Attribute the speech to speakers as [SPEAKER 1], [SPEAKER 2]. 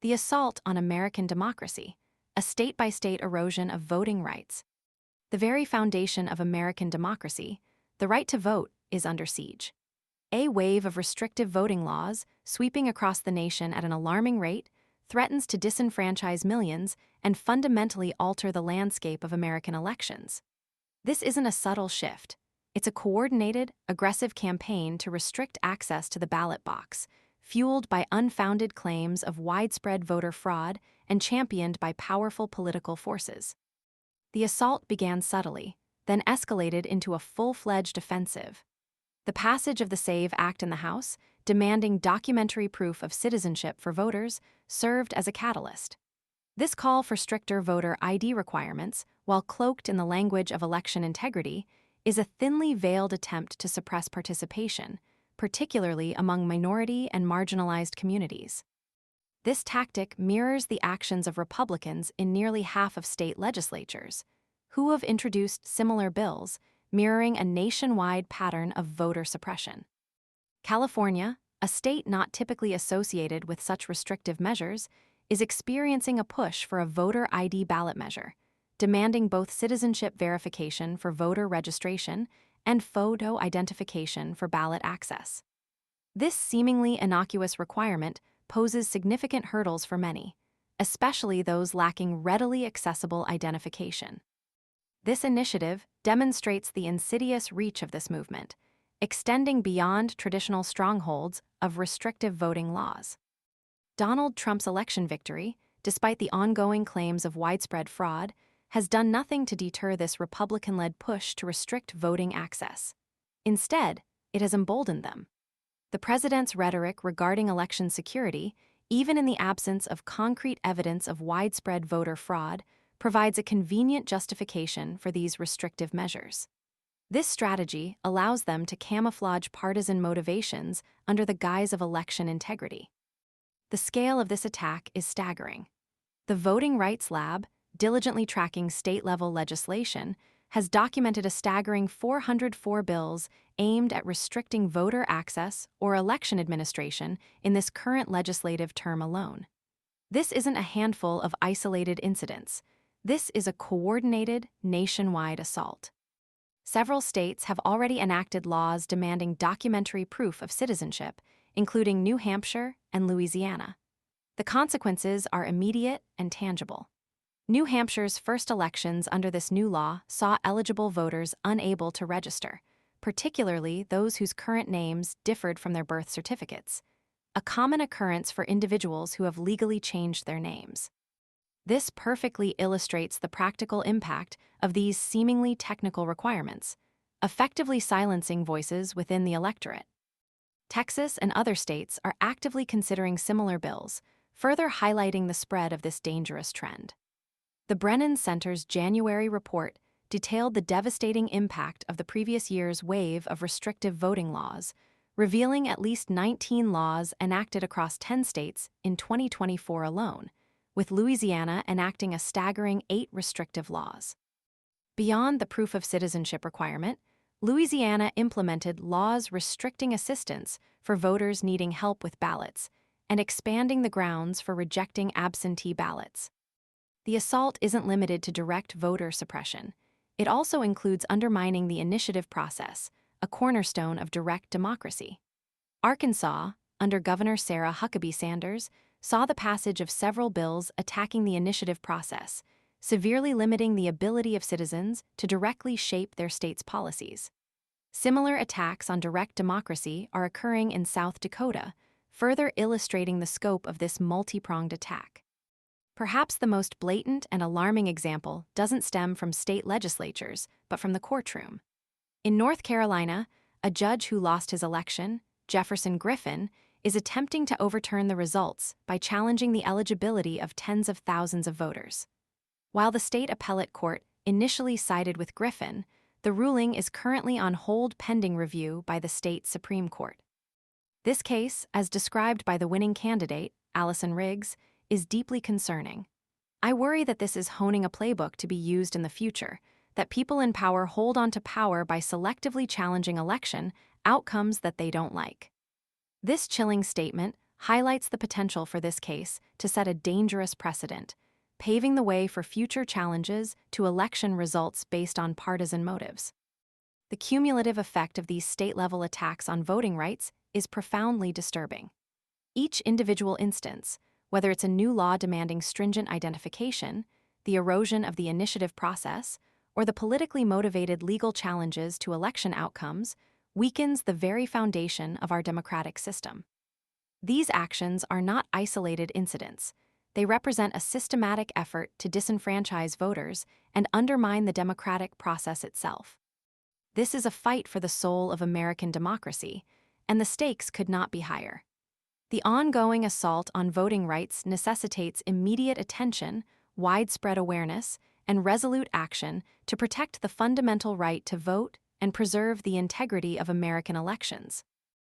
[SPEAKER 1] the assault on American democracy, a state-by-state erosion of voting rights. The very foundation of American democracy, the right to vote, is under siege. A wave of restrictive voting laws, sweeping across the nation at an alarming rate, threatens to disenfranchise millions and fundamentally alter the landscape of American elections. This isn't a subtle shift. It's a coordinated, aggressive campaign to restrict access to the ballot box, fueled by unfounded claims of widespread voter fraud and championed by powerful political forces. The assault began subtly, then escalated into a full-fledged offensive. The passage of the SAVE Act in the House, demanding documentary proof of citizenship for voters, served as a catalyst. This call for stricter voter ID requirements, while cloaked in the language of election integrity, is a thinly veiled attempt to suppress participation, particularly among minority and marginalized communities. This tactic mirrors the actions of Republicans in nearly half of state legislatures, who have introduced similar bills, mirroring a nationwide pattern of voter suppression. California, a state not typically associated with such restrictive measures, is experiencing a push for a voter ID ballot measure, demanding both citizenship verification for voter registration and photo identification for ballot access. This seemingly innocuous requirement poses significant hurdles for many, especially those lacking readily accessible identification. This initiative demonstrates the insidious reach of this movement, extending beyond traditional strongholds of restrictive voting laws. Donald Trump's election victory, despite the ongoing claims of widespread fraud, has done nothing to deter this Republican-led push to restrict voting access. Instead, it has emboldened them. The president's rhetoric regarding election security, even in the absence of concrete evidence of widespread voter fraud, provides a convenient justification for these restrictive measures. This strategy allows them to camouflage partisan motivations under the guise of election integrity. The scale of this attack is staggering. The Voting Rights Lab, diligently tracking state-level legislation, has documented a staggering 404 bills aimed at restricting voter access or election administration in this current legislative term alone. This isn't a handful of isolated incidents. This is a coordinated, nationwide assault. Several states have already enacted laws demanding documentary proof of citizenship, including New Hampshire and Louisiana. The consequences are immediate and tangible. New Hampshire's first elections under this new law saw eligible voters unable to register, particularly those whose current names differed from their birth certificates, a common occurrence for individuals who have legally changed their names. This perfectly illustrates the practical impact of these seemingly technical requirements, effectively silencing voices within the electorate. Texas and other states are actively considering similar bills, further highlighting the spread of this dangerous trend. The Brennan Center's January report detailed the devastating impact of the previous year's wave of restrictive voting laws, revealing at least 19 laws enacted across 10 states in 2024 alone, with Louisiana enacting a staggering 8 restrictive laws. Beyond the proof of citizenship requirement, Louisiana implemented laws restricting assistance for voters needing help with ballots and expanding the grounds for rejecting absentee ballots. The assault isn't limited to direct voter suppression. It also includes undermining the initiative process, a cornerstone of direct democracy. Arkansas, under Governor Sarah Huckabee Sanders, saw the passage of several bills attacking the initiative process, severely limiting the ability of citizens to directly shape their state's policies. Similar attacks on direct democracy are occurring in South Dakota, further illustrating the scope of this multi-pronged attack. Perhaps the most blatant and alarming example doesn't stem from state legislatures, but from the courtroom. In North Carolina, a judge who lost his election, Jefferson Griffin, is attempting to overturn the results by challenging the eligibility of tens of thousands of voters. While the state appellate court initially sided with Griffin, the ruling is currently on hold pending review by the state Supreme Court. This case, as described by the winning candidate, Allison Riggs, is deeply concerning. I worry that this is honing a playbook to be used in the future, that people in power hold on to power by selectively challenging election outcomes that they don't like. This chilling statement highlights the potential for this case to set a dangerous precedent, paving the way for future challenges to election results based on partisan motives. The cumulative effect of these state-level attacks on voting rights is profoundly disturbing. Each individual instance, whether it's a new law demanding stringent identification, the erosion of the initiative process, or the politically motivated legal challenges to election outcomes, weakens the very foundation of our democratic system. These actions are not isolated incidents. They represent a systematic effort to disenfranchise voters and undermine the democratic process itself. This is a fight for the soul of American democracy, and the stakes could not be higher. The ongoing assault on voting rights necessitates immediate attention, widespread awareness, and resolute action to protect the fundamental right to vote and preserve the integrity of American elections.